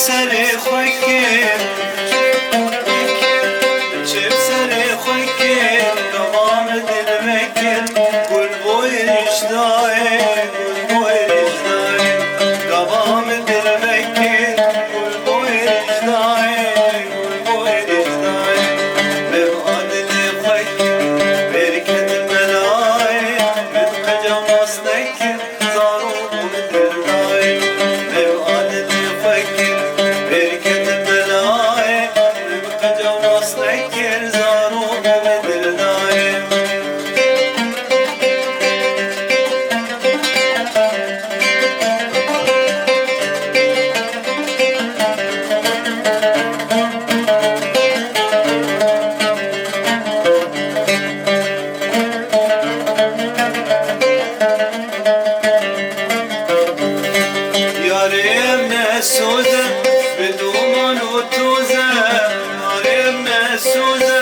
بسري خوكين بسري خوكين قوامد المكين قول بوي رجداي قول بوي رجداي قوامد المكين قول بوي رجداي قول بوي رجداي ببعد اللي خوكين بركة الملاي متقجا مصنكين زارو بودرداي ببعد اللي خوكين بركة الملاي متقجا مصنكين زارو بودرداي ياريم نسوزة بدومان وتوزة ياريم نسوزة